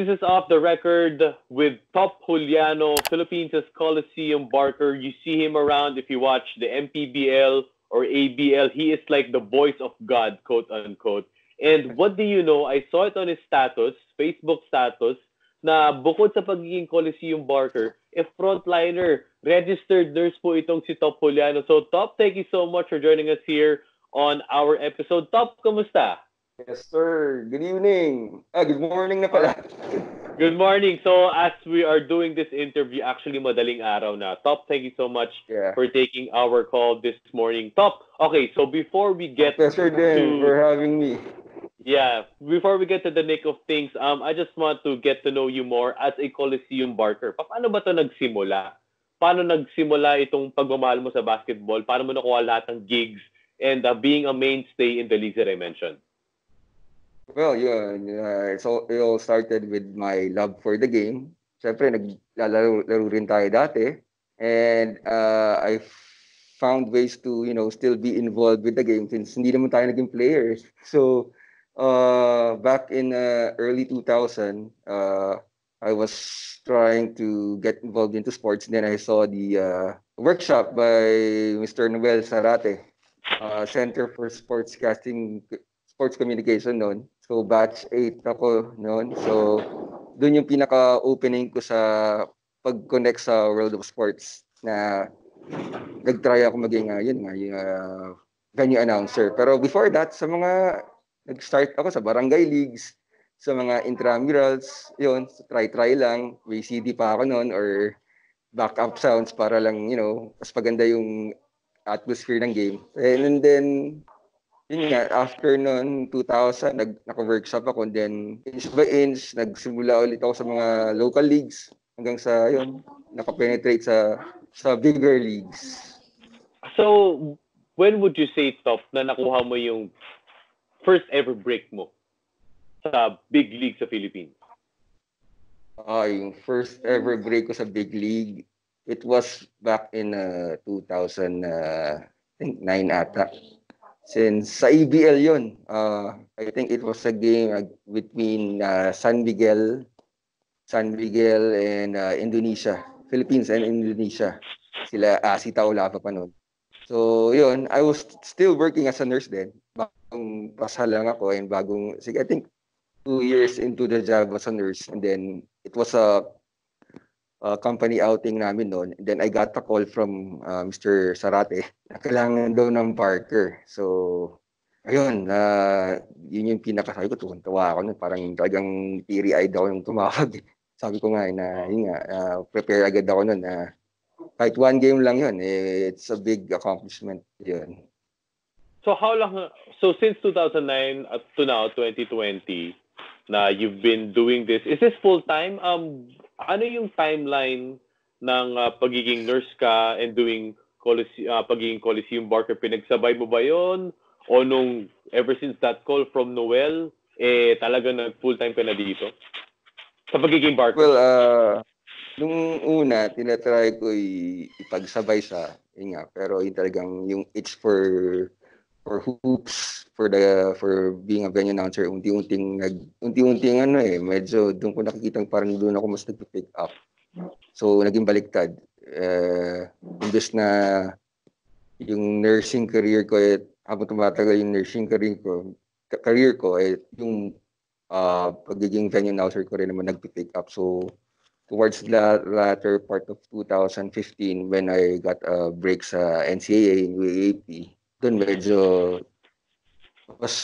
This is off the record with Top Juliano, Philippines' Coliseum Barker. You see him around if you watch the MPBL or ABL. He is like the voice of God, quote unquote. And what do you know? I saw it on his status, Facebook status, na bukod sa pagiging Coliseum Barker, frontliner, registered nurse po itong si Top Juliano. So Top, thank you so much for joining us here on our episode. Top, kamusta? Yes, sir. Good evening. Good morning na pala. Good morning. So as we are doing this interview, actually madaling araw na. Top, thank you so much for taking our call this morning. Top, okay, so before we get Pleasure din for having me. Yeah, before we get to the nick of things, I just want to get to know you more as a Coliseum Barker. Paano ba ito nagsimula? Paano nagsimula itong pagmamahal mo sa basketball? Paano mo nakuha lahat ng gigs and being a mainstay in the leagues that I mentioned? Well, it all started with my love for the game. Siyempre, naglalaro rin tayo dati. And I found ways to, still be involved with the game since hindi naman tayo naging players. So, back in early 2000, I was trying to get involved into sports. Then I saw the workshop by Mr. Noel Sarate, Center for Sports Communication noon. So batch 8 ako noon. So doon yung pinaka-opening ko sa pag-connect sa world of sports na nag-try ako maging venue announcer. Pero before that, nag-start ako sa barangay leagues, sa mga intramurals, yun, try lang, may CD pa ako noon or backup sounds para lang, mas paganda yung atmosphere ng game. And then, yun nga, after noon, 2000, naka-workshop ako, and then inch by inch, nagsimula ulit ako sa mga local leagues hanggang sa, naka-penetrate sa bigger leagues. So, when would you say, Top, na nakuha mo yung first ever break mo sa big league sa Philippines? Yung first ever break ko sa big league, it was back in 2009 ata. Since sa ABL yun, I think it was a game between San Miguel and Indonesia, Philippines and Indonesia. Sila si Taulava pa noon. So yun, I was still working as a nurse then. Bagong pasal lang ako and I think 2 years into the job as a nurse, and then it was a company outing namin noon. And then I got a call from Mr. Sarate na kailangan daw ng Parker. So ayun, yun yung pinakasabi ko, tuwan-tuwa ako nun. Parang talagang teary-eyed ako yung tumawag. Sabi ko nga prepare agad ako nun na kahit one game lang yun, it's a big accomplishment yun. So since 2009 up to now, 2020, na you've been doing this, is this full-time? Ano yung timeline ng pagiging nurse ka and doing pagiging Coliseum Barker? Pinagsabay mo ba yun? O nung ever since that call from Noel, talaga nag-full-time ka na dito? Sa pagiging Barker? Well, nung una, tinatry ko ipagsabay pero yung talagang yung itch for hoops, for being a venue announcer, unti-unting medyo doon ko nakikitang parang doon ako mas nag-pick up. So naging baliktad. Imbes na yung nursing career ko habang tumatagal yung nursing career ko yung pagiging venue announcer ko rin naman nag-pick up. So towards the latter part of 2015, when I got a break sa NCAA and UAAP, doon medyo mas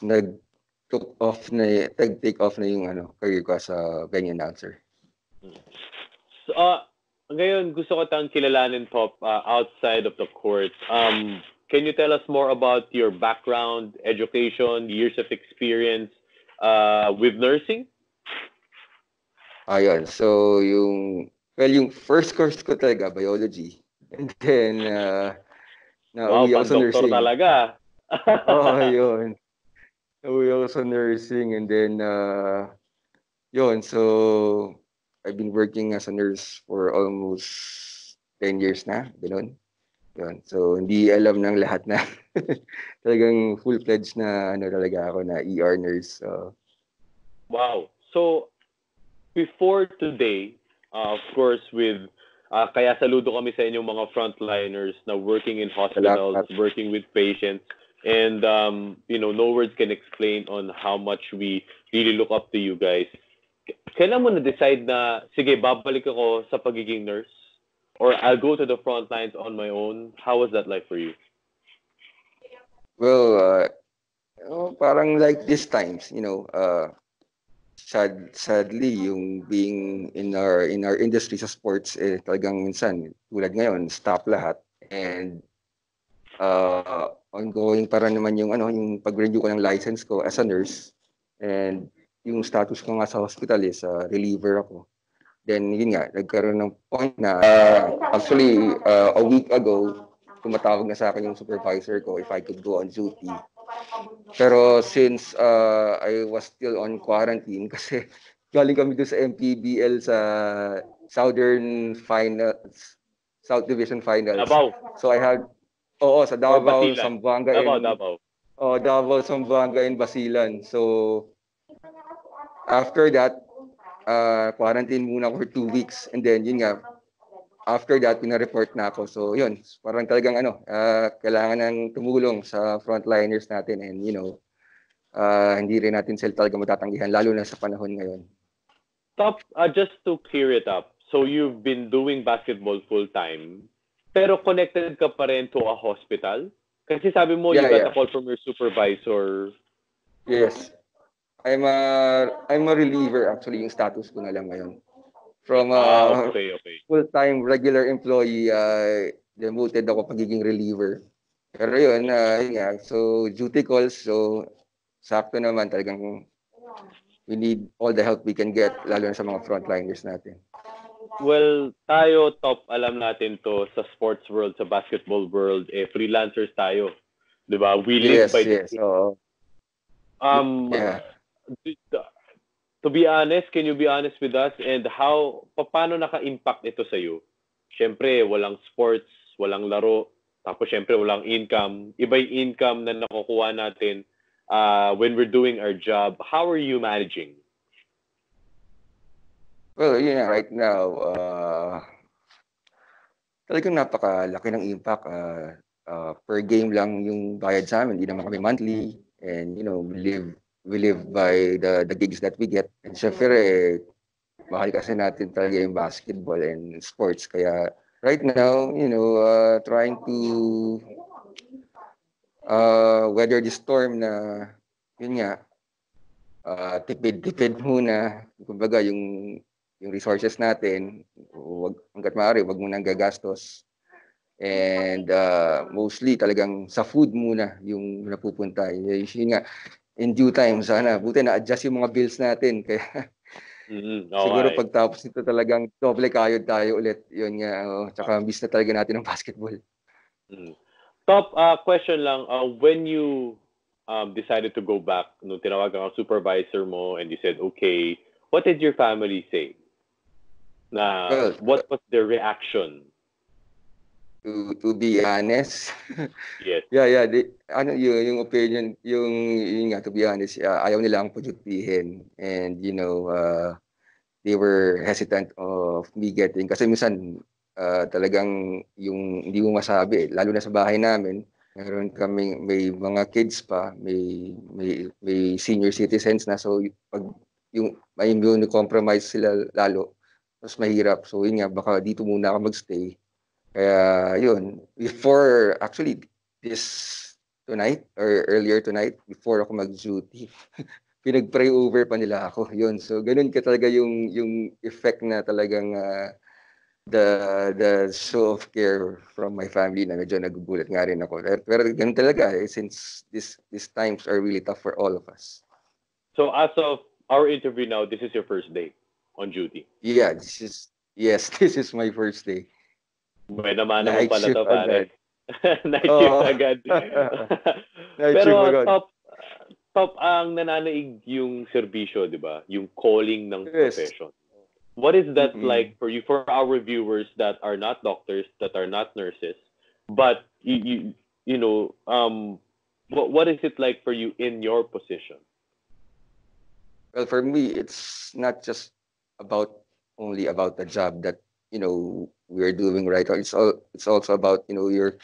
take off na yung career ko as a venue announcer. So, ngayon gusto ko tayong kilalanin, Top, outside of the court. Can you tell us more about your background, education, years of experience with nursing? Ayun. So, yung first course ko talaga, biology. And then, nauwi ako sa nursing. Wow, talaga. Yun. Nauwi ako sa nursing and then, yun. So, I've been working as a nurse for almost 10 years na. Ganun. Yun. So, hindi alam ng lahat na talagang full-fledged na talaga ako na ER nurse. Wow. So, before today, of course, with kaya saludo kami sa inyong mga frontliners na working in hospitals, Salamat. working with patients, and no words can explain on how much we really look up to you guys. Kailan mo na-decide na, sige, babalik ako sa pagiging nurse? Or I'll go to the front lines on my own? How was that like for you? Well, parang like these times, sadly, yung being in our industry sa sports, talagang minsan, tulad ngayon, stop lahat. And ongoing para naman yung pag-renew ko ng license ko as a nurse. And yung status ko nga sa hospital is reliever ako. Then yun nga, nagkaroon ng point na actually a week ago, tumatawag na sa akin yung supervisor ko if I could go on duty. Pero since I was still on quarantine kasi galing kami doon sa MPBL sa Southern Finals, South Division Finals. Davao. So I had sa Davao, Zamboanga, Davao. Davao, Zamboanga, and Basilan. So after that, quarantine muna ako for 2 weeks. And then, yun nga, after that, pina-report na ako. So, yun, parang talagang kailangan ng tumulong sa frontliners natin. And, hindi rin natin sila talaga matatanggihan, lalo na sa panahon ngayon. Top, just to clear it up, so you've been doing basketball full-time, pero connected ka pa rin to a hospital? Kasi sabi mo, you got a call from your supervisor. Yes. I'm a reliever actually, yung status ko na lang ngayon. From okay. Full-time regular employee, demoted ako pagiging reliever. Pero yun so duty calls, so sakto naman talagang we need all the help we can get, lalo na sa mga frontliners natin. Well, tayo, Top, alam natin to sa sports world, sa basketball world, freelancers tayo. Diba? We live by the... To be honest, can you be honest with us? And paano naka-impact ito sa'yo? Siyempre, walang sports, walang laro, tapos siyempre, walang income. Iba yung income na nakukuha natin when we're doing our job. How are you managing? Well, right now, talagang napakalaki ng impact. Per game lang yung bayad sa amin. Hindi naman kami monthly. And, we live by the gigs that we get. And syempre, mahal kasi natin talaga yung basketball and sports. Kaya right now, trying to weather the storm na, yun nga, tipid muna. Kumbaga, yung resources natin, hanggat maaari, wag mo nang gagastos. And mostly talagang sa food muna yung napupunta. Yun nga, in due time, sana. Buti na-adjust yung mga bills natin. Kaya siguro pagtapos nito talagang doble kayod tayo ulit. Yun nga, tsaka miss na talaga natin ng basketball. Top, question lang. When you decided to go back, nung tinawagan ang supervisor mo and you said, okay, what did your family say? What was their reaction? To be honest, yes. Yung opinion, yung nga, to be honest, ayaw nila akong pajutihin, and they were hesitant of me getting, kasi minsan talagang yung hindi mo masabi, lalo na sa bahay namin, may mga kids pa, may senior citizens na, so pag yung may immunocompromised sila lalo, mas mahirap. So yun nga, baka dito muna ako magstay. Kaya yun, before actually this tonight or earlier tonight, before ako mag-duty, pinag-pray over pa nila ako. Yun, so ganun ka talaga yung effect na talagang the show of care from my family, na medyo nagugulat nga rin ako. Pero ganun talaga since these times are really tough for all of us. So as of our interview now, this is your first day on duty? Yeah, this is my first day. May naman naman pala to, pare. Night shift agad. Pero top ang nananaig yung serbisyo, di ba? Yung calling ng profession. What is that like for you, for our viewers that are not doctors, that are not nurses, but what is it like for you in your position? Well, for me, it's not just only about the job that we're doing right now. It's also about your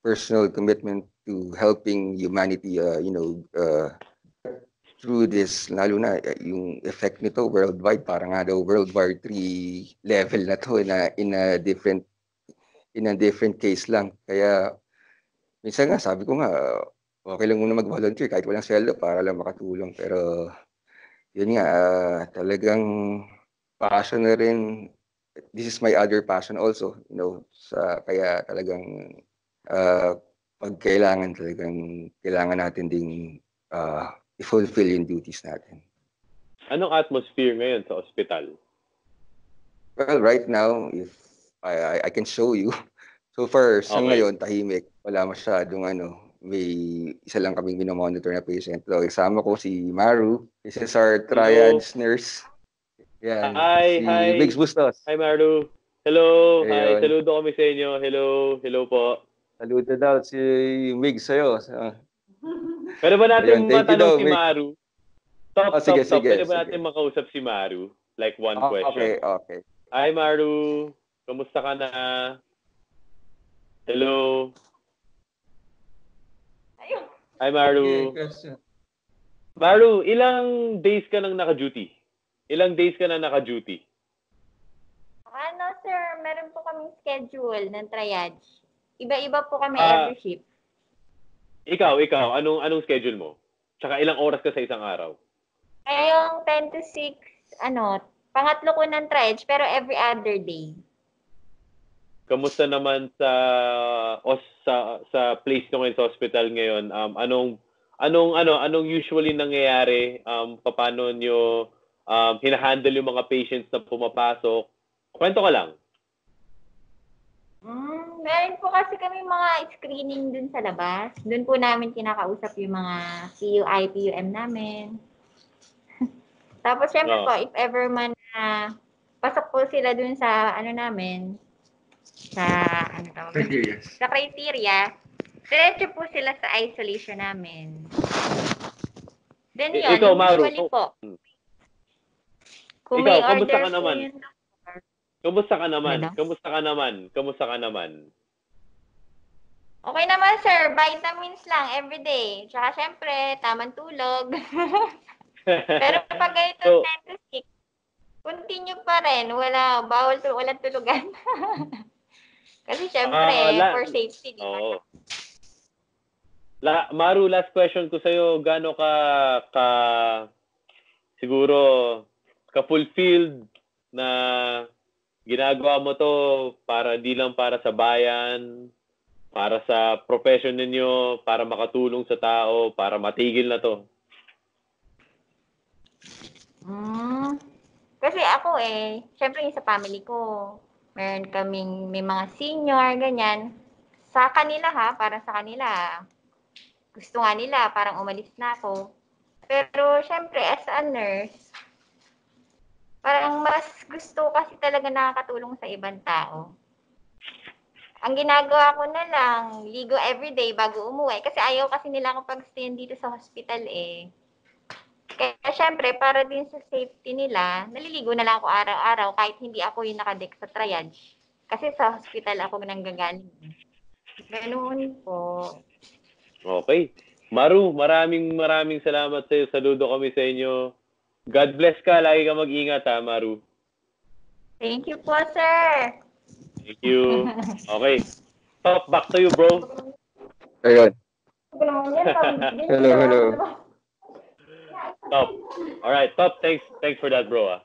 personal commitment to helping humanity. Through this, lalo na yung effect nito worldwide, parang nga daw World War III level na to in a different case lang. Kaya minsan nga sabi ko nga okay lang muna mag-volunteer kahit walang sweldo para lang makatulong. Pero yun nga, talagang passion na rin. This is my other passion also, kaya talagang pag kailangan natin ding i-fulfill yung duties natin. Anong atmosphere ngayon sa ospital? Well, right now, if I can show you. So far, sa ngayon, tahimik. Wala masyadong may isa lang kaming minomonitor na patient. So, isama ko si Maru. This is our triage nurse. Yan. Hi. Migs Bustos. Hi, Maru. Hello. Ayun. Hi. Saludo kami sa inyo. Hello po. Saludo daw si Migs sa'yo. Pwede ba natin matanong si Migs. Maru? Stop. Sige. Pwede ba natin makausap si Maru? Like one question. Okay. Hi, Maru. Kamusta ka na? Hello. Hi, Maru. Maru, ilang days ka nang naka-duty? Sir, meron po kaming schedule ng triage. Iba-iba po kami every shift. Ikaw, anong schedule mo? Tsaka ilang oras ka sa isang araw? Ngayong 10 to 6, pangatlo ko ng triage, pero every other day. Kamusta naman sa place nyo ngayon sa hospital ngayon? Anong usually nangyayari? Paano nyo hinahandle yung mga patients na pumapasok? Kwento ka lang. Meron po kasi kami mga screening dun sa labas. Dun po namin kinakausap yung mga PUI, PUM namin. Tapos syempre po, if ever man pasok po sila dun sa namin, sa criteria, diretso po sila sa isolation namin. Then yun, usually po. Kung may order po yun, Kamusta ka naman? Okay naman, sir. Vitamins lang everyday. Tsaka syempre, tamang tulog. Pero pag ganito 10 to 6, continue pa rin. Walang tulugan. Kasi syempre, for safety, di ba? Maru, last question ko sa'yo. Gaano ka siguro ka-fulfilled na ginagawa mo to para di lang para sa bayan, para sa profession ninyo, para makatulong sa tao, para matigil na to? Kasi ako syempre sa family ko, may mga senior, ganyan. Sa kanila para sa kanila. Gusto nga nila, parang umalis na ako. Pero syempre, as a nurse, parang mas gusto kasi talaga nakakatulong sa ibang tao. Ang ginagawa ko na lang, ligo everyday bago umuwi. Kasi ayaw kasi nila akong pag-stayin dito sa hospital Kaya syempre, para din sa safety nila, naliligo na lang ako araw-araw kahit hindi ako yung nakadeck sa triage. Kasi sa hospital ako nanggagaling. Ganoon po. Okay. Maru, maraming salamat sa iyo. Saludo kami sa inyo. God bless ka. Lagi ka mag-ingat, Maru. Thank you po, sir. Thank you. Okay. Top, back to you, bro. Ayun. Hello. Top. All right, Top. Thanks for that, bro.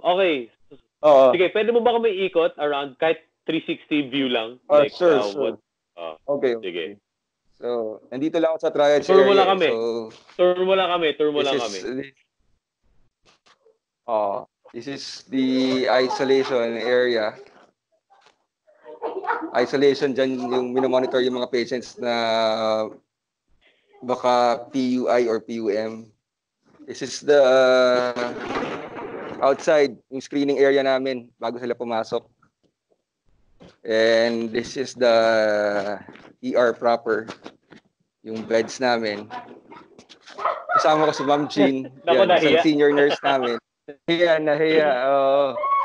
Okay. Sige, pwede mo ba kami ikot around kahit 360 view lang? Sure. Okay. Sige. So, nandito lang ako sa triage Tour area. mo lang kami. So, Tour mo lang kami. This is the isolation area. Isolation dyan yung minomonitor yung mga patients na baka PUI or PUM. This is the outside, yung screening area namin bago sila pumasok. And this is the ER proper, yung beds namin. Kasama ko si Ma'am Jean, isang senior nurse namin. Nahiya.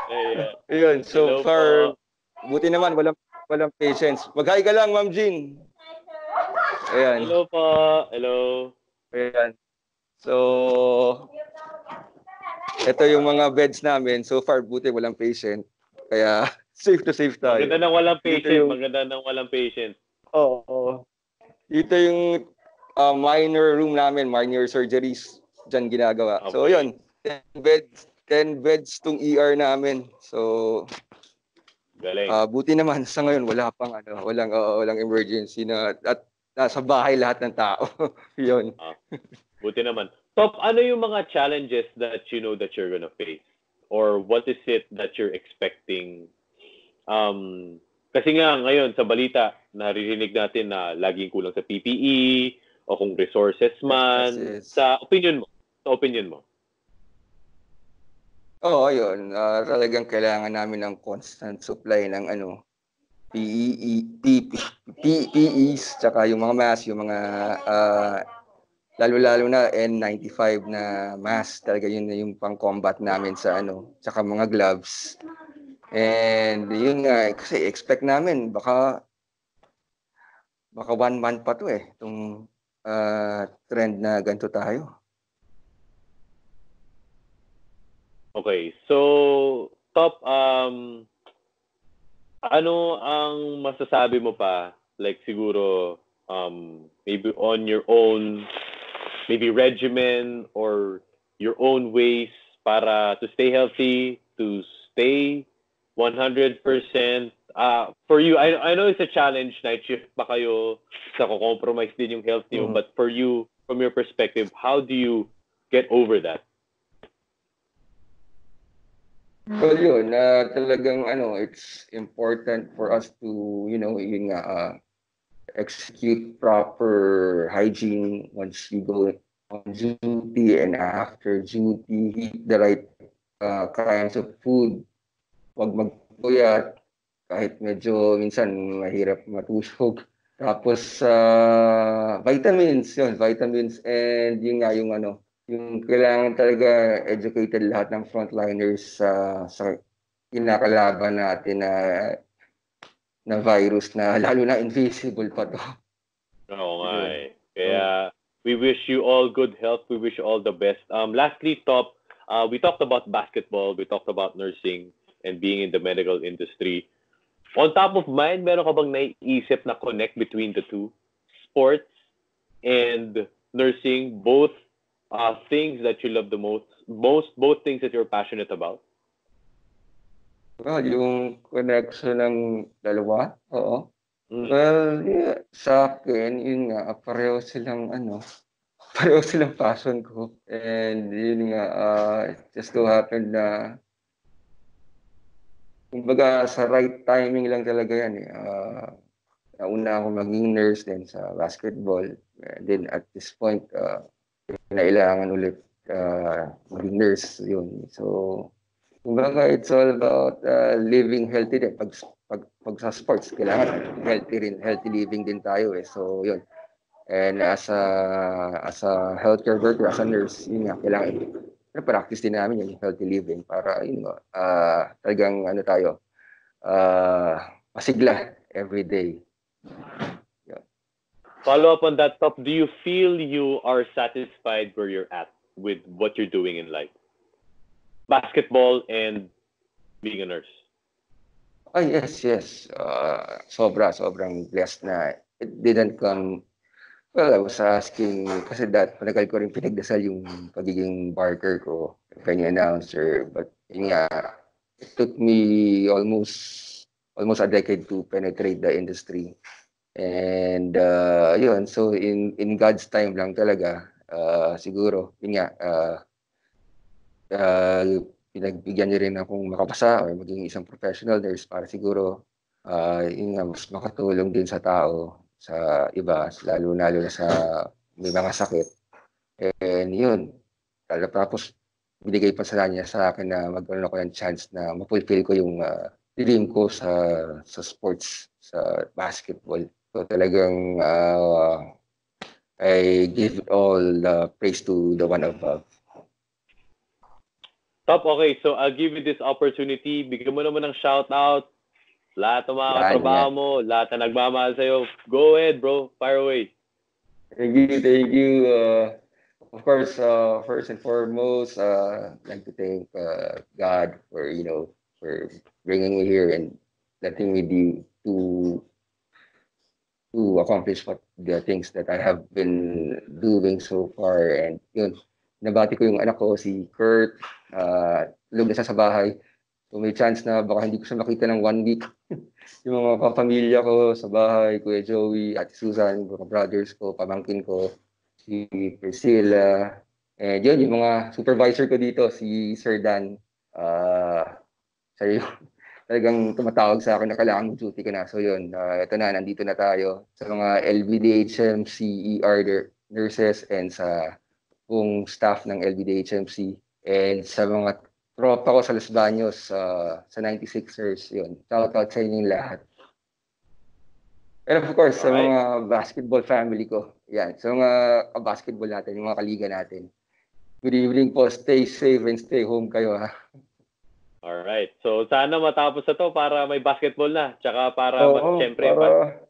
Ayan. Yun, so Hello far, po. buti naman, walang patience. Mag-hi ka lang, Ma'am Jean. Ayan. Hello po. Hello. Ayan. So, ito yung mga beds namin. So far, buti walang patient. Kaya, safe to safe tayo. Maganda nang walang Dito patient. yung, Maganda nang walang patient. Oo. Dito yung minor room namin, minor surgeries. Diyan ginagawa. Okay. So, yun. 10 beds tong ER namin. So, Galing. buti naman sa ngayon walang emergency na at nasa bahay lahat ng tao. 'Yun. Buti naman. Top, ano yung mga challenges that you know that you're gonna face? Or what is it that you're expecting? Kasi nga ngayon sa balita, naririnig natin na laging kulang sa PPE o kung resources man. Yes. Sa opinion mo. Oo, ayun. Talagang kailangan namin ng constant supply ng PPEs, tsaka yung mga mask, yung mga lalo-lalo na N95 na mask. Talaga yun na yung pang-combat namin sa tsaka mga gloves. And yun nga, kasi expect namin, baka 1 month pa to itong trend na ganito tayo. Okay, so Top, ano ang masasabi mo pa? Like siguro, maybe on your own, maybe regimen or your own ways para to stay healthy, to stay 100%. For you, I know it's a challenge, night shift pa kayo, sa compromise din yung health niyo, but for you, from your perspective, how do you get over that? Well, yun, talagang it's important for us to, yun nga, execute proper hygiene once you go on duty and after duty, eat the right kinds of food, huwag magpuyat, kahit medyo minsan mahirap matulog. Tapos, vitamins and yun nga yung kailangan talaga educated lahat ng frontliners sa kinakalaban natin na virus na lalo na invisible pa to. Oo nga eh. Kaya we wish you all good health. We wish you all the best. Lastly, Top, we talked about basketball, we talked about nursing and being in the medical industry. On top of mind, meron ka bang naiisip na connect between the two? Sports and nursing, both things that you love the most, both things that you're passionate about? Well, yung connection ng dalawa, oo. Well, yeah, sa akin, yun nga, pareho silang passion ko. And yun nga, it just so happened na kumbaga sa right timing lang talaga yan nauna ako maging nurse din sa basketball. And then at this point, kailangan ulit maging nurse yun. So, kumbaga it's all about living healthy din. Pag sa sports, kailangan healthy living din tayo So, yun. And as a healthcare worker, as a nurse, yun nga, kailangan practice din namin yung healthy living para talagang tayo masigla every day. Yeah. Follow up on that, Top. Do you feel you are satisfied where you're at with what you're doing in life? Basketball and being a nurse. Yes. Sobrang blessed na it didn't come. Well, I was asking, kasi matagal ko rin pinagdasal yung pagiging barker ko, kanya announcer. But yun nga, it took me almost a decade to penetrate the industry. And yun, so in God's time lang talaga, siguro, yun nga, pinagbigyan niya rin akong makapasa or maging isang professional nurse para siguro, yun nga, mas makatulong din sa tao, sa iba, lalo na sa may mga sakit. And yun, tapos binigay pa sa akin na magkaroon ako ng chance na mapulfill ko yung dream ko sa sports, sa basketball. So talagang I give all the praise to the one above. Top, okay. So, I'll give you this opportunity. Bigyan mo naman ng shout-out. Lahat ng mga katrabaho mo, lahat na nagmamahal sa'yo. Go ahead, bro. Fire away. Thank you. Of course, first and foremost, I'd like to thank God for for bringing me here and letting me to accomplish what the things that I have been doing so far. And yun, nabati ko yung anak ko, si Kurt, tulog na siya sa bahay. So may chance na baka hindi ko siya makita ng 1 week. Yung mga kapamilya ko sa bahay, Kuya Joey, Ate Susan, mga brothers ko, pamangkin ko, si Priscilla. And yun, yung mga supervisor ko dito, si Sir Dan. Siya yung talagang tumatawag sa akin na kailangan duty ko na. So yun, ito na, nandito na tayo sa mga LBDHMC ER nurses and sa buong staff ng LBDHMC and sa mga tropa ko sa Los Baños, sa 96ers, yun. Shout out sa inyong lahat. And of course, sa mga basketball family ko, yan. Sa mga basketball natin, yung mga kaliga natin. Good evening po, stay safe and stay home kayo, ha. Alright. So, sana matapos na to para may basketball na. Tsaka para, syempre,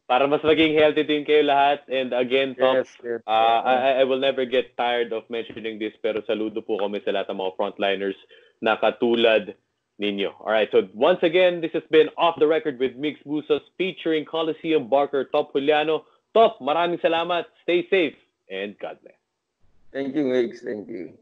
para mas maging healthy din kayo lahat. And again, Top, yes. I will never get tired of mentioning this, pero saludo po kami sa lahat ng mga frontliners na katulad ninyo. Alright. So, once again, this has been Off the Record with Migs Bustos featuring Coliseum Barker, Top Juliano. Top, maraming salamat. Stay safe and God bless. Thank you, Migs. Thank you.